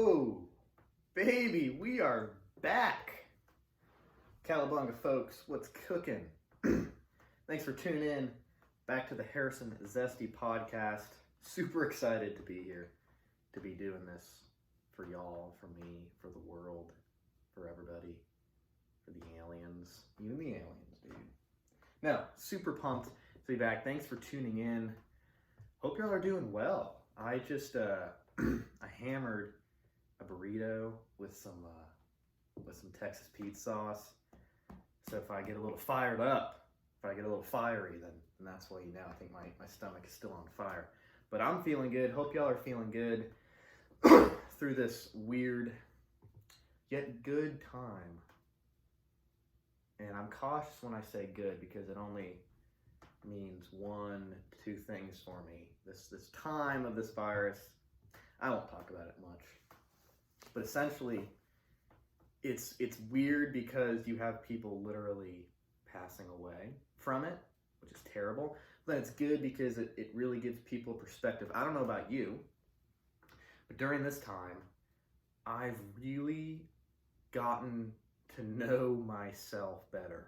Oh, baby, we are back. Calabunga folks, what's cooking? Thanks for tuning in back to the Harrison Zesty podcast. Super excited to be here, to be doing this for y'all, for me, for the world, for everybody, for the aliens. Even the aliens, dude. No, super pumped to be back. Thanks for tuning in. Hope y'all are doing well. I just I hammered a burrito with some Texas Pete sauce. So if I get a little fired up, if I get a little fiery, then that's why you know. I think my stomach is still on fire. But I'm feeling good. Hope y'all are feeling good through this weird yet good time. And I'm cautious when I say good because it only means one, two things for me. This time of this virus, I won't talk about it much. But essentially, it's weird because you have people literally passing away from it, which is terrible. But it's good because it really gives people perspective. I don't know about you, but during this time, I've really gotten to know myself better.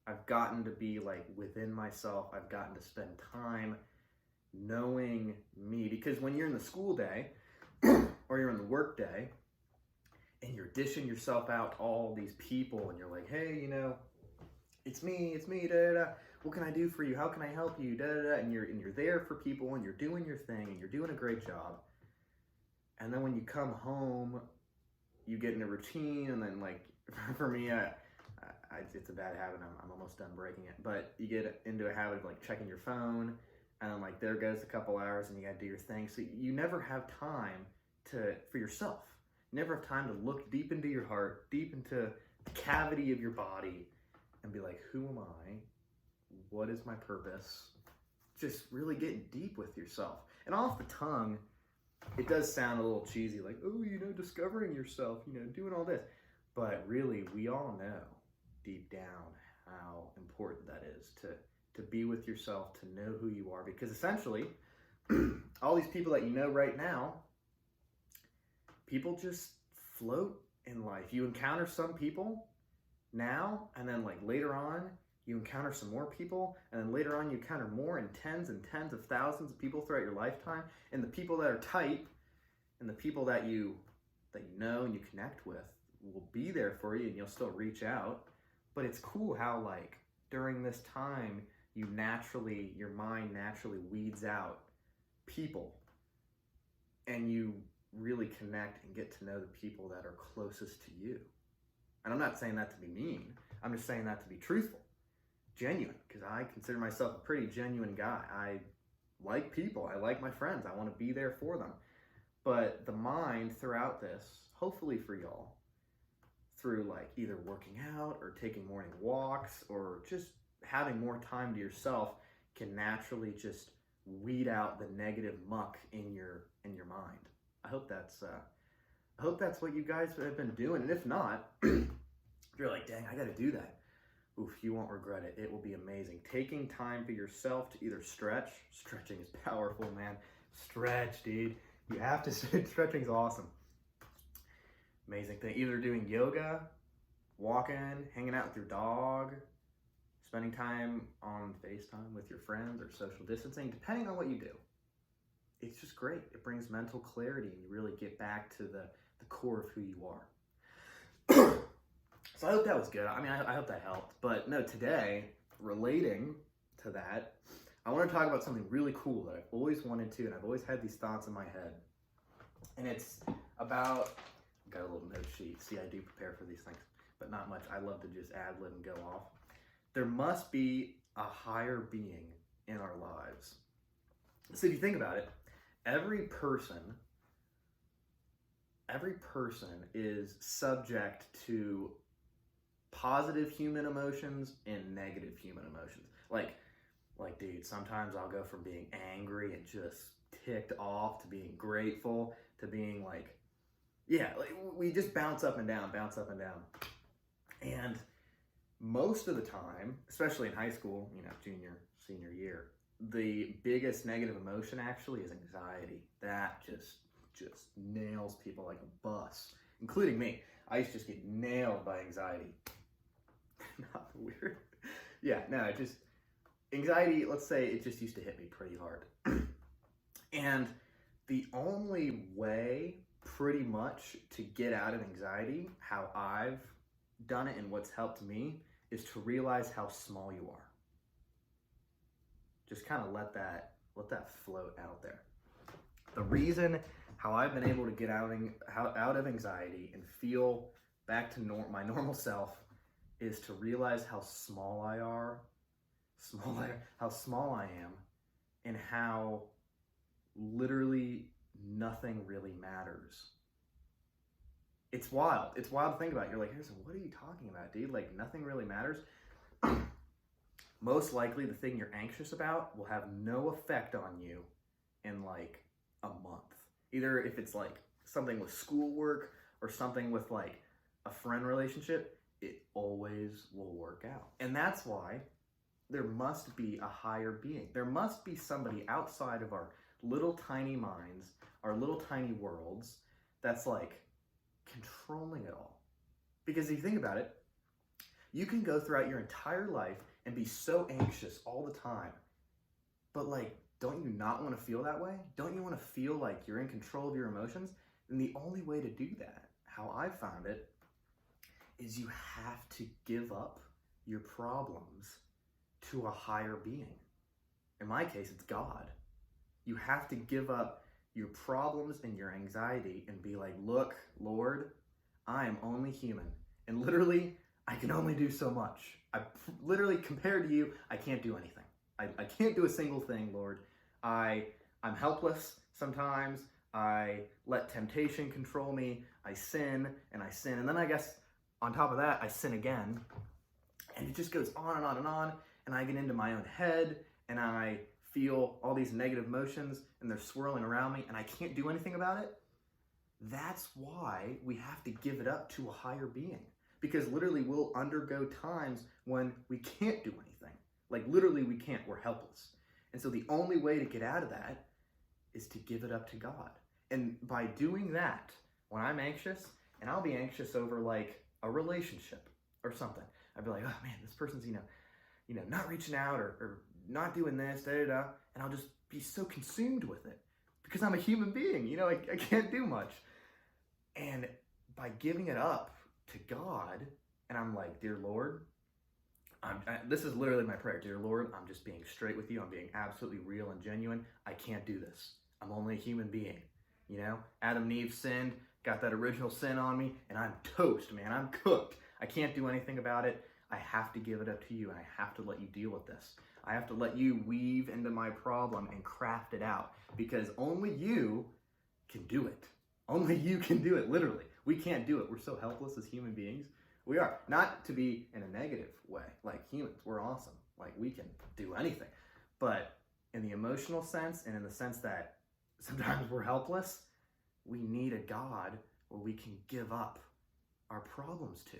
I've gotten to be like within myself. I've gotten to spend time knowing me. Because when you're in the school day or you're in the work day and you're dishing yourself out to all these people and you're like, hey, you know, it's me, da da da. What can I do for you? How can I help you? Da da da. And you're there for people and you're doing your thing and you're doing a great job. And then when you come home, you get in a routine, and then like for me, it's a bad habit. I'm almost done breaking it. But you get into a habit of like checking your phone, and then like there goes a couple hours, and you gotta do your thing. So you never have time for yourself. You never have time to look deep into your heart, deep into the cavity of your body, and be like, who am I? What is my purpose? Just really getting deep with yourself. And off the tongue, it does sound a little cheesy, like, oh, you know, discovering yourself, you know, doing all this. But really, we all know deep down how important that is to be with yourself, to know who you are. Because essentially, all these people that you know right now, people just float in life. You encounter some people now, and then like later on, you encounter some more people, and then later on you encounter more and tens of thousands of people throughout your lifetime. And the people that are tight and the people that you know and you connect with will be there for you, and you'll still reach out. But it's cool how like during this time your mind naturally weeds out people, and you really connect and get to know the people that are closest to you. And I'm not saying that to be mean. I'm just saying that to be truthful. Genuine, because I consider myself a pretty genuine guy. I like people. I like my friends. I want to be there for them. But the mind throughout this, hopefully for y'all, through like either working out or taking morning walks or just having more time to yourself, can naturally just weed out the negative muck in your mind. I hope that's what you guys have been doing. And if not, if you're like, dang, I got to do that. Oof, you won't regret it. It will be amazing. Taking time for yourself to either stretch. Stretching is powerful, man. Stretch, dude. You have to. Stretching is awesome. Amazing thing. Either doing yoga, walking, hanging out with your dog, spending time on FaceTime with your friends or social distancing, depending on what you do. It's just great. It brings mental clarity, and you really get back to the core of who you are. So I hope that was good. I mean, I hope that helped. But no, today, relating to that, I want to talk about something really cool that I've always wanted to, and I've always had these thoughts in my head. And it's about, I've got a little note sheet. See, I do prepare for these things, but not much. I love to just ad-lib and go off. There must be a higher being in our lives. So if you think about it, every person is subject to positive human emotions and negative human emotions. Like, dude, sometimes I'll go from being angry and just ticked off to being grateful to being like, yeah, like we just bounce up and down. And most of the time, especially in high school, you know, junior, senior year, the biggest negative emotion actually is anxiety. That just just nails people like a bus, including me. I used to just get nailed by anxiety. Not weird. Yeah, no, it just, anxiety, let's say it just used to hit me pretty hard. And the only way pretty much to get out of anxiety, how I've done it and what's helped me, is to realize how small you are. Just kind of let that float out there. The reason how I've been able to get out of anxiety and feel back to my normal self is to realize how small I am, and how literally nothing really matters. It's wild. It's wild to think about. You're like, Harrison, what are you talking about, dude? Like, nothing really matters. Most likely the thing you're anxious about will have no effect on you in like a month. Either if it's like something with schoolwork or something with like a friend relationship, it always will work out. And that's why there must be a higher being. There must be somebody outside of our little tiny minds, our little tiny worlds, that's like controlling it all. Because if you think about it, you can go throughout your entire life and be so anxious all the time. But like, don't you not want to feel that way? Don't you want to feel like you're in control of your emotions? And the only way to do that, how I found it, is you have to give up your problems to a higher being. In my case, it's God. You have to give up your problems and your anxiety and be like, look, Lord, I am only human. And literally, I can only do so much. Literally, compared to you, I can't do anything. I can't do a single thing, Lord. I'm helpless sometimes. I let temptation control me. I sin. And then I guess on top of that, I sin again. And it just goes on and on and on. And I get into my own head and I feel all these negative emotions and they're swirling around me and I can't do anything about it. That's why we have to give it up to a higher being. Because literally we'll undergo times when we can't do anything. Like literally we can't, we're helpless. And so the only way to get out of that is to give it up to God. And by doing that, when I'm anxious, and I'll be anxious over like a relationship or something, I'd be like, oh man, this person's, not reaching out or not doing this, and I'll just be so consumed with it because I'm a human being, I can't do much. And by giving it up to God, and I'm like, dear Lord, this is literally my prayer. Dear Lord, I'm just being straight with you. I'm being absolutely real and genuine. I can't do this. I'm only a human being. Adam and Eve sinned, got that original sin on me, and I'm toast, man. I'm cooked. I can't do anything about it. I have to give it up to you, and I have to let you deal with this. I have to let you weave into my problem and craft it out, because only you can do it. Only you can do it, literally. We can't do it. We're so helpless as human beings. We are. Not to be in a negative way. Like humans, we're awesome. Like we can do anything. But in the emotional sense and in the sense that sometimes we're helpless, we need a God where we can give up our problems to.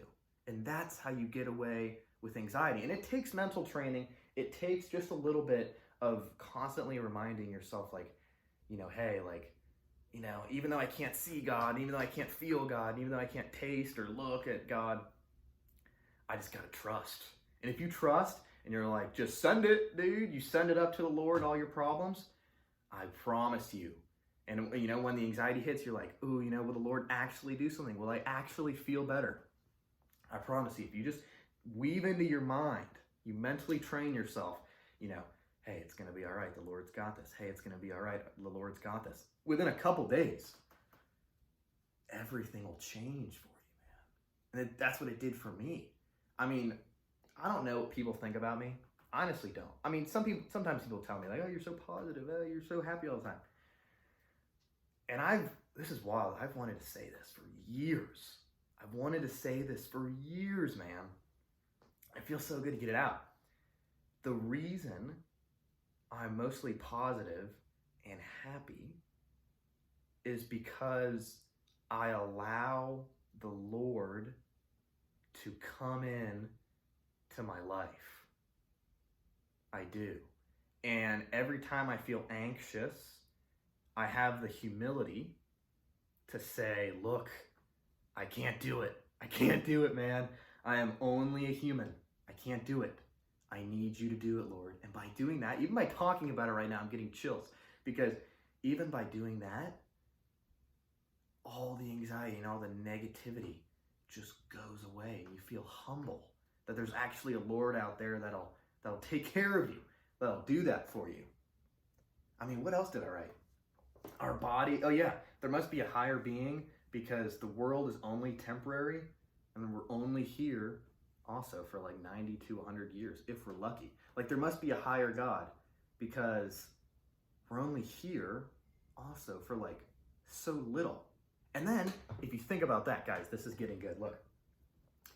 And that's how you get away with anxiety. And it takes mental training. It takes just a little bit of constantly reminding yourself like, hey, like, even though I can't see God, even though I can't feel God, even though I can't taste or look at God, I just gotta trust. And if you trust and you're like, just send it, dude, you send it up to the Lord, all your problems, I promise you. And when the anxiety hits, you're like, ooh, will the Lord actually do something? Will I actually feel better? I promise you, if you just weave into your mind, you mentally train yourself, hey, it's going to be all right. The Lord's got this. Hey, it's going to be all right. The Lord's got this. Within a couple days, everything will change for you, man. And that's what it did for me. I mean, I don't know what people think about me. Honestly don't. I mean, sometimes people tell me like, oh, you're so positive. Oh, you're so happy all the time. And this is wild. I've wanted to say this for years. I've wanted to say this for years, man. I feel so good to get it out. The reason I'm mostly positive and happy is because I allow the Lord to come in to my life. I do. And every time I feel anxious, I have the humility to say, look, I can't do it. I can't do it, man. I am only a human. I can't do it. I need you to do it, Lord. And by doing that, even by talking about it right now, I'm getting chills. Because even by doing that, all the anxiety and all the negativity just goes away. And you feel humble that there's actually a Lord out there that'll take care of you, that'll do that for you. I mean, what else did I write? Our body, oh yeah, there must be a higher being because the world is only temporary and we're only here also for like 90 to 100 years, if we're lucky. Like there must be a higher God because we're only here also for like so little. And then if you think about that, guys, this is getting good. Look,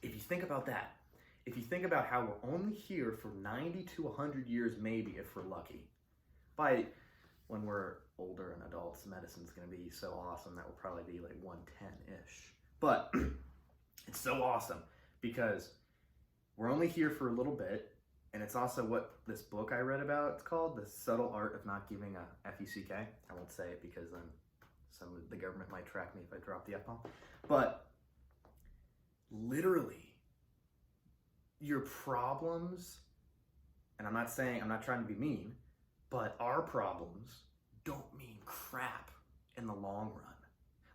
if you think about that, if you think about how we're only here for 90 to 100 years, maybe if we're lucky, by when we're older and adults, medicine's going to be so awesome that will probably be like 110-ish. But it's so awesome because we're only here for a little bit, and it's also what this book I read about, it's called The Subtle Art of Not Giving a F-U-C-K. I won't say it because then the government might track me if I drop the F-bomb. But literally, your problems, and I'm not trying to be mean, but our problems don't mean crap in the long run.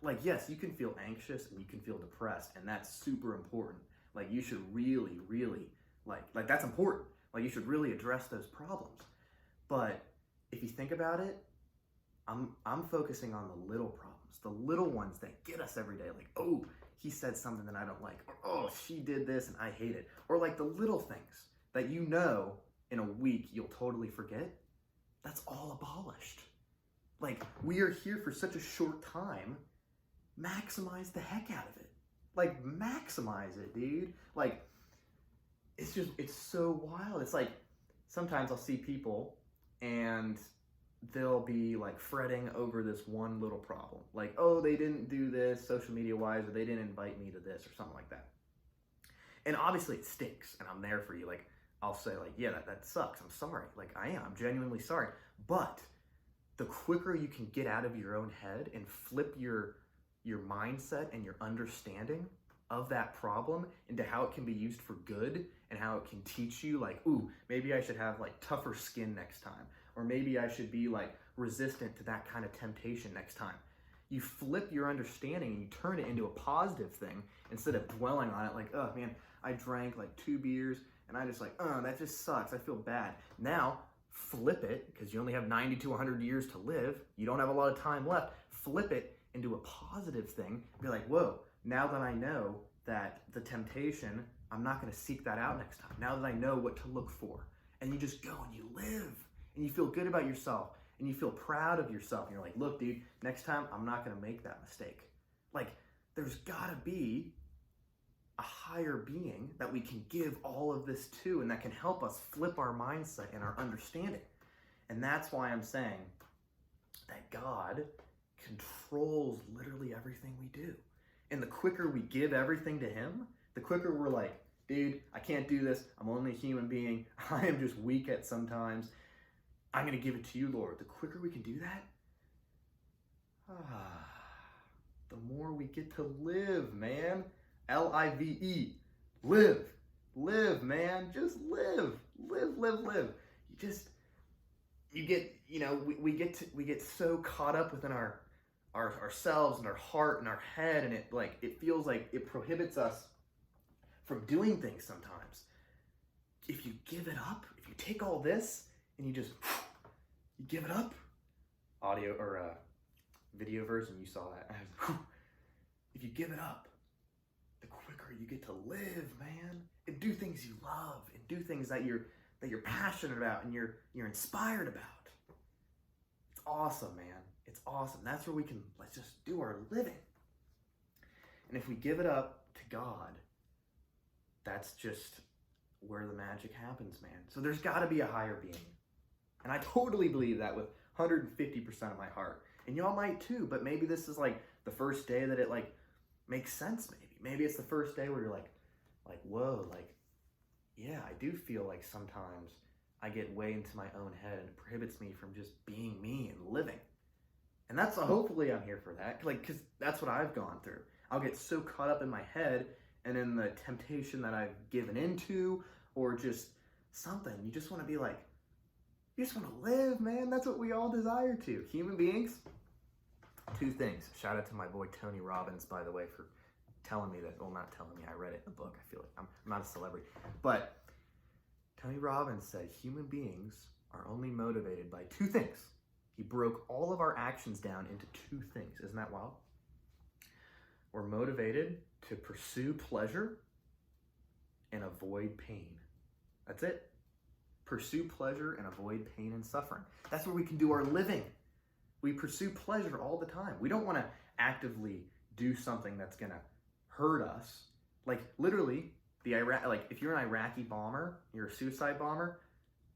Like, yes, you can feel anxious and you can feel depressed, and that's super important. Like, you should really, really, like that's important. Like, you should really address those problems. But if you think about it, I'm focusing on the little problems, the little ones that get us every day. Like, oh, he said something that I don't like, or oh, she did this and I hate it. Or like the little things that you know in a week you'll totally forget. That's all abolished. Like, we are here for such a short time. Maximize the heck out of it. Like, maximize it, dude. Like, it's so wild. It's like, sometimes I'll see people and they'll be like fretting over this one little problem. Like, oh, they didn't do this social media wise, or they didn't invite me to this, or something like that. And obviously it stinks, and I'm there for you. Like, I'll say like, yeah, that sucks. I'm sorry. Like, I'm genuinely sorry. But the quicker you can get out of your own head and flip your mindset and your understanding of that problem into how it can be used for good and how it can teach you, like, ooh, maybe I should have like tougher skin next time, or maybe I should be like resistant to that kind of temptation next time. You flip your understanding and you turn it into a positive thing instead of dwelling on it like, oh man, I drank like 2 beers and I just like, oh, that just sucks. I feel bad. Now flip it, because you only have 90 to 100 years to live. You don't have a lot of time left. Flip it into a positive thing. Be like, whoa, now that I know that the temptation, I'm not going to seek that out next time. Now that I know what to look for. And you just go and you live. And you feel good about yourself. And you feel proud of yourself. And you're like, look, dude, next time I'm not going to make that mistake. Like, there's got to be a higher being that we can give all of this to, and that can help us flip our mindset and our understanding. And that's why I'm saying that God controls literally everything we do. And the quicker we give everything to him, the quicker we're like, dude, I can't do this. I'm only a human being. I am just weak at sometimes. I'm going to give it to you, Lord. The quicker we can do that, the more we get to live, man. L-I-V-E. Live. Live, man. Just live. Live. You get, we get so caught up within ourselves and our heart and our head, and it feels like it prohibits us from doing things sometimes. If you give it up, if you take all this and you give it up, audio or video version, you saw that. If you give it up, the quicker you get to live, man, and do things you love, and do things that you're passionate about and you're inspired about. It's awesome, man. It's awesome. That's where let's just do our living. And if we give it up to God, that's just where the magic happens, man. So there's got to be a higher being. And I totally believe that with 150% of my heart. And y'all might too, but maybe this is like the first day that it like makes sense, maybe. Maybe it's the first day where you're like, whoa, like, yeah, I do feel like sometimes I get way into my own head and it prohibits me from just being me and living. And that's hopefully I'm here for that, like, because that's what I've gone through. I'll get so caught up in my head and in the temptation that I've given into, or just something. You just want to be like, you just want to live, man. That's what we all desire to. Human beings. Two things. Shout out to my boy Tony Robbins, by the way, for telling me that. Well, not telling me. I read it in the book. I feel like I'm not a celebrity, but Tony Robbins said human beings are only motivated by two things. He broke all of our actions down into two things. Isn't that wild? We're motivated to pursue pleasure and avoid pain. That's it. Pursue pleasure and avoid pain and suffering. That's where we can do our living. We pursue pleasure all the time. We don't want to actively do something that's going to hurt us. Like literally, if you're an Iraqi bomber, you're a suicide bomber,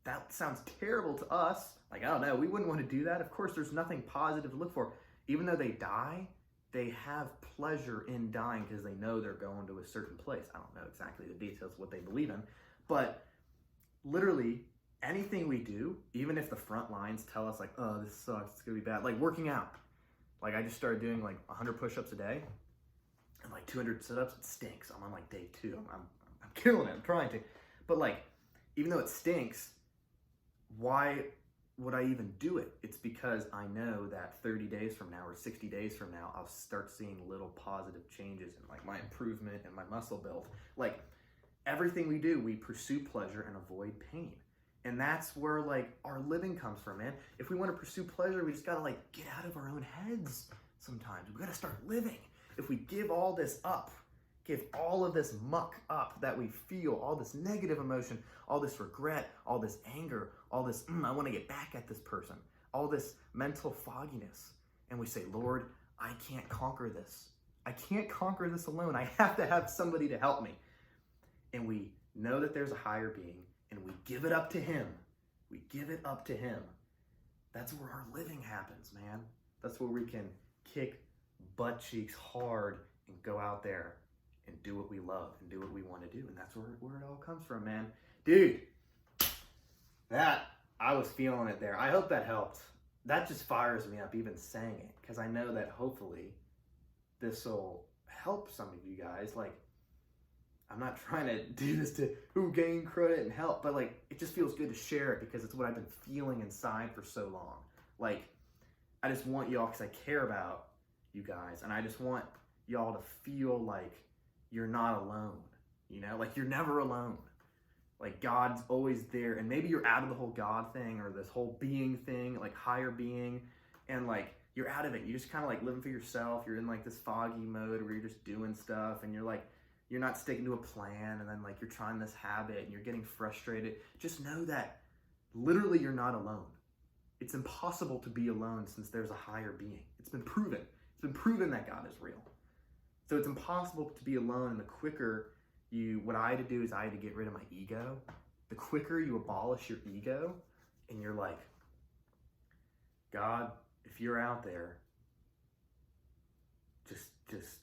that sounds terrible to us. Like, I don't know, we wouldn't want to do that. Of course, there's nothing positive to look for. Even though they die, they have pleasure in dying because they know they're going to a certain place. I don't know exactly the details of what they believe in, but literally anything we do, even if the front lines tell us like, oh, this sucks, it's gonna be bad. Like working out. Like I just started doing like 100 push-ups a day and like 200 sit-ups. It stinks. I'm on like day 2. I'm killing it. I'm trying to. But like, even though it stinks, why would I even do it? It's because I know that 30 days from now or 60 days from now, I'll start seeing little positive changes in like my improvement and my muscle build. Like everything we do, we pursue pleasure and avoid pain. And that's where like our living comes from, man. If we want to pursue pleasure, we just gotta like get out of our own heads sometimes. We gotta start living. If we give all this up, give all of this muck up that we feel, all this negative emotion, all this regret, all this anger, all this, I want to get back at this person, all this mental fogginess. And we say, Lord, I can't conquer this. I can't conquer this alone. I have to have somebody to help me. And we know that there's a higher being and we give it up to him. We give it up to him. That's where our living happens, man. That's where we can kick butt cheeks hard and go out there and do what we love and do what we want to do. And that's where it all comes from, man. Dude, I was feeling it there. I hope that helped. That just fires me up even saying it, because I know that hopefully this will help some of you guys. Like, I'm not trying to do this to gain credit and help, but like, it just feels good to share it because it's what I've been feeling inside for so long. Like, I just want y'all, because I care about you guys, and I just want y'all to feel like you're not alone, you know, like you're never alone. Like God's always there, and maybe you're out of the whole God thing or this whole being thing, like higher being, and like you're out of it. You just kind of like living for yourself. You're in like this foggy mode where you're just doing stuff, and you're like, you're not sticking to a plan, and then like you're trying this habit and you're getting frustrated. Just know that literally you're not alone. It's impossible to be alone since there's a higher being. It's been proven. It's been proven that God is real. So it's impossible to be alone, and the quicker what I had to do is I had to get rid of my ego. The quicker you abolish your ego and you're like, God, if you're out there, just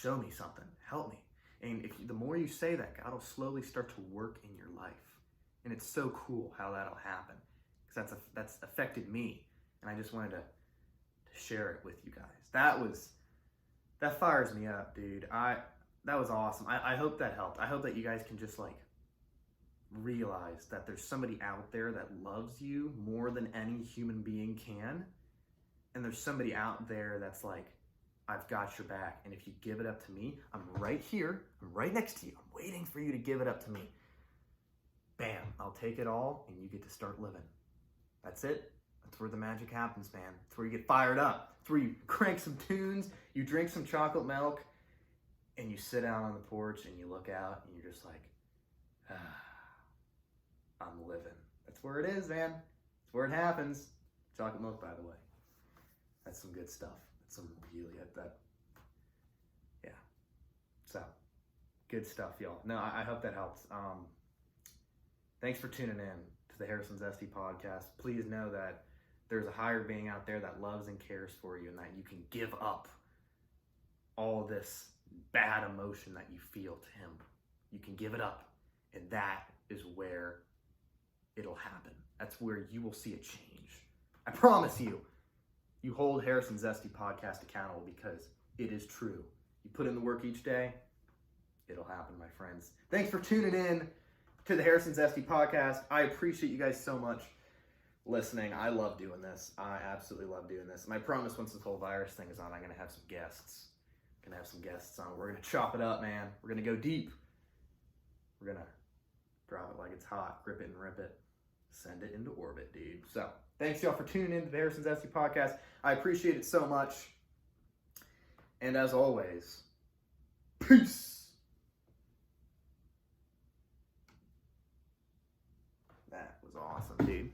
show me something, help me. And the more you say that, God will slowly start to work in your life. And it's so cool how that'll happen, because that's affected me. And I just wanted to share it with you guys. That fires me up, dude. That was awesome. I hope that helped. I hope that you guys can just like realize that there's somebody out there that loves you more than any human being can. And there's somebody out there that's like, I've got your back. And if you give it up to me, I'm right here. I'm right next to you. I'm waiting for you to give it up to me. Bam, I'll take it all and you get to start living. That's it. That's where the magic happens, man. That's where you get fired up. That's where you crank some tunes, you drink some chocolate milk, and you sit out on the porch and you look out and you're just like, I'm living. That's where it is, man. That's where it happens. Chocolate milk, by the way. That's some good stuff. That's some really yeah. So, good stuff, y'all. No, I hope that helps. Thanks for tuning in to the Harrison Zesty podcast. Please know that there's a higher being out there that loves and cares for you, and that you can give up all this bad emotion that you feel to him. You can give it up, and that is where it'll happen. That's where you will see a change. I promise you. you hold Harrison Zesty Podcast accountable because it is true. You put in the work each day, it'll happen, my friends. Thanks for tuning in to the Harrison Zesty Podcast. I appreciate you guys so much listening. I love doing this. I absolutely love doing this. And I promise once this whole virus thing is on, I'm going to have some guests. On. We're going to chop it up, man. We're going to go deep. We're going to drop it like it's hot, grip it and rip it, send it into orbit, dude. So thanks y'all for tuning in to the Harrison Zesty Podcast. I appreciate it so much. And as always, peace. That was awesome, dude.